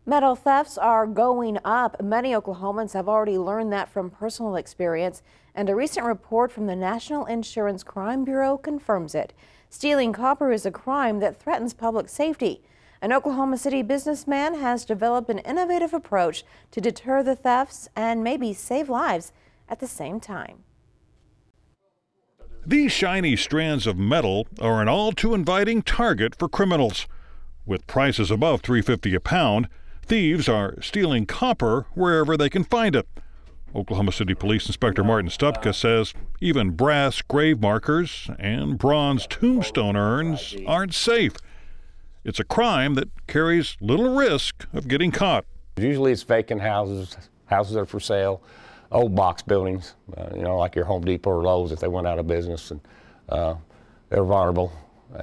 Metal thefts are going up. Many Oklahomans have already learned that from personal experience, and a recent report from the National Insurance Crime Bureau confirms it. Stealing copper is a crime that threatens public safety. An Oklahoma City businessman has developed an innovative approach to deter the thefts and maybe save lives at the same time. These shiny strands of metal are an all too inviting target for criminals. With prices above $3.50 a pound, thieves are stealing copper wherever they can find it. Oklahoma City Police Inspector Martin Stupka says even brass grave markers and bronze tombstone urns aren't safe. It's a crime that carries little risk of getting caught. Usually it's vacant houses that are for sale, old box buildings, like your Home Depot or Lowe's if they went out of business, and they're vulnerable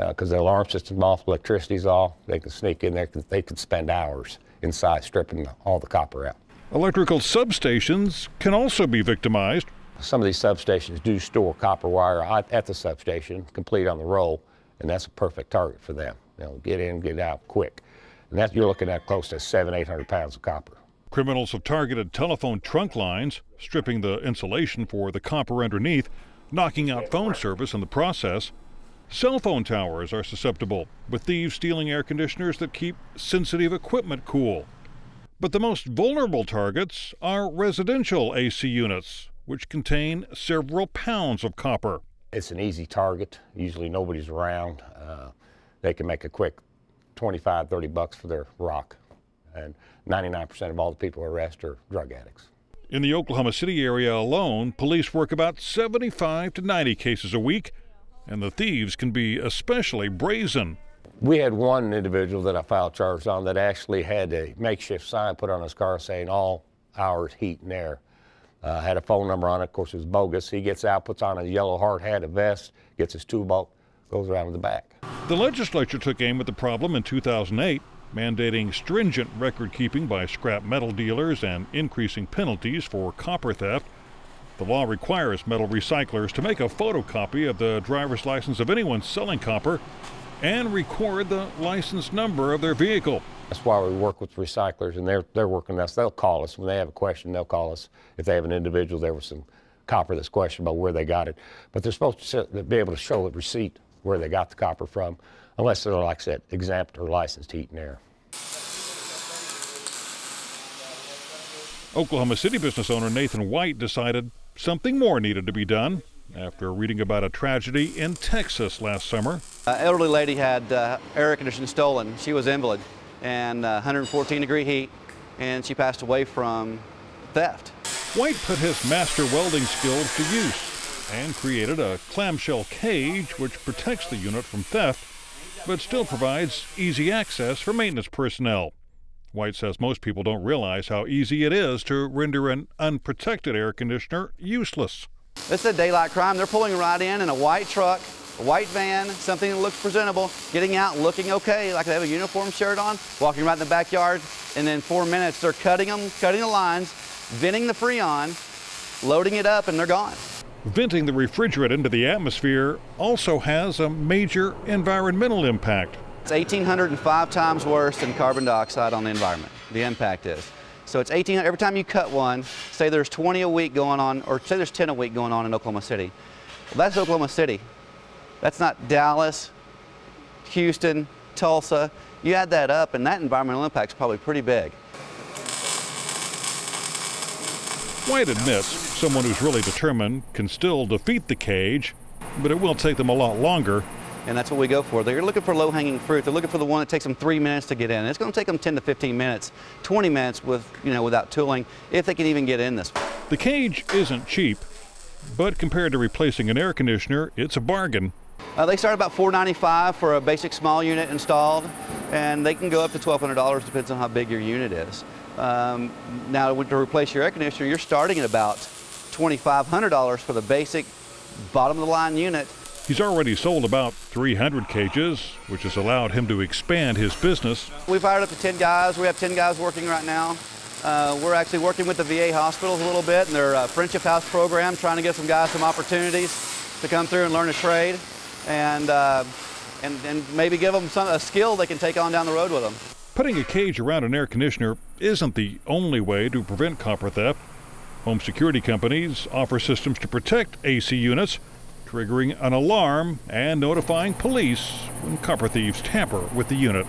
because the alarm system's off, electricity's off. They can sneak in there. They could spend hours inside stripping all the copper out. Electrical substations can also be victimized. Some of these substations do store copper wire at the substation, complete on the roll, and that's a perfect target for them. Get in, get out quick. And that you're looking at close to 700-800 pounds of copper. Criminals have targeted telephone trunk lines, stripping the insulation for the copper underneath, knocking out phone service in the process. Cell phone towers are susceptible, with thieves stealing air conditioners that keep sensitive equipment cool. But the most vulnerable targets are residential AC units, which contain several pounds of copper. It's an easy target. Usually nobody's around. They can make a quick $25, $30 for their rock. And 99% of all the people arrested are drug addicts. In the Oklahoma City area alone, police work about 75 to 90 cases a week, and the thieves can be especially brazen. We had one individual that I filed charges on that actually had a makeshift sign put on his car saying all hours heat and air. Had a phone number on it. Of course, it was bogus. He gets out, puts on a yellow hard hat, a vest, gets his tool belt, goes around to the back. The legislature took aim at the problem in 2008, mandating stringent record keeping by scrap metal dealers and increasing penalties for copper theft. The law requires metal recyclers to make a photocopy of the driver's license of anyone selling copper and record the license number of their vehicle. That's why we work with recyclers, and they're working with us. They'll call us. When they have a question, they'll call us. If they have an individual, there was some copper that's questioned about where they got it. But they're supposed to be able to show a receipt where they got the copper from, unless they're, like I said, exempt or licensed heat and air. Oklahoma City business owner Nathan White decided something more needed to be done after reading about a tragedy in Texas last summer. An elderly lady had air conditioning stolen. She was invalid and 114-degree heat, and she passed away from theft. White put his master welding skills to use and created a clamshell cage which protects the unit from theft, but still provides easy access for maintenance personnel. White says most people don't realize how easy it is to render an unprotected air conditioner useless. This is a daylight crime. They're pulling right in a white truck, a white van, something that looks presentable, getting out, looking okay, like they have a uniform shirt on, walking right in the backyard, and in 4 minutes they're cutting the lines, venting the Freon, loading it up, and they're gone. Venting the refrigerant into the atmosphere also has a major environmental impact. It's 1,805 times worse than carbon dioxide on the environment, the impact is. So it's 1,800, every time you cut one, say there's 20 a week going on, or say there's 10 a week going on in Oklahoma City. Well, that's Oklahoma City. That's not Dallas, Houston, Tulsa. You add that up, and that environmental impact's probably pretty big. White admits someone who's really determined can still defeat the cage, but it will take them a lot longer. And that's what we go for. They're looking for low-hanging fruit. They're looking for the one that takes them 3 minutes to get in. It's going to take them 10 to 15 minutes, 20 minutes without tooling, if they can even get in this. The cage isn't cheap, but compared to replacing an air conditioner, it's a bargain. They start about $495 for a basic small unit installed, and they can go up to $1,200, depends on how big your unit is. Now, to replace your air conditioner, you're starting at about $2,500 for the basic bottom-of-the-line unit. He's already sold about 300 cages, which has allowed him to expand his business. We've hired up to 10 guys. We have 10 guys working right now. We're actually working with the VA hospitals a little bit in their Friendship House program, trying to give some guys some opportunities to come through and learn a trade, and maybe give them a skill they can take on down the road with them. Putting a cage around an air conditioner isn't the only way to prevent copper theft. Home security companies offer systems to protect AC units, triggering an alarm and notifying police when copper thieves tamper with the unit.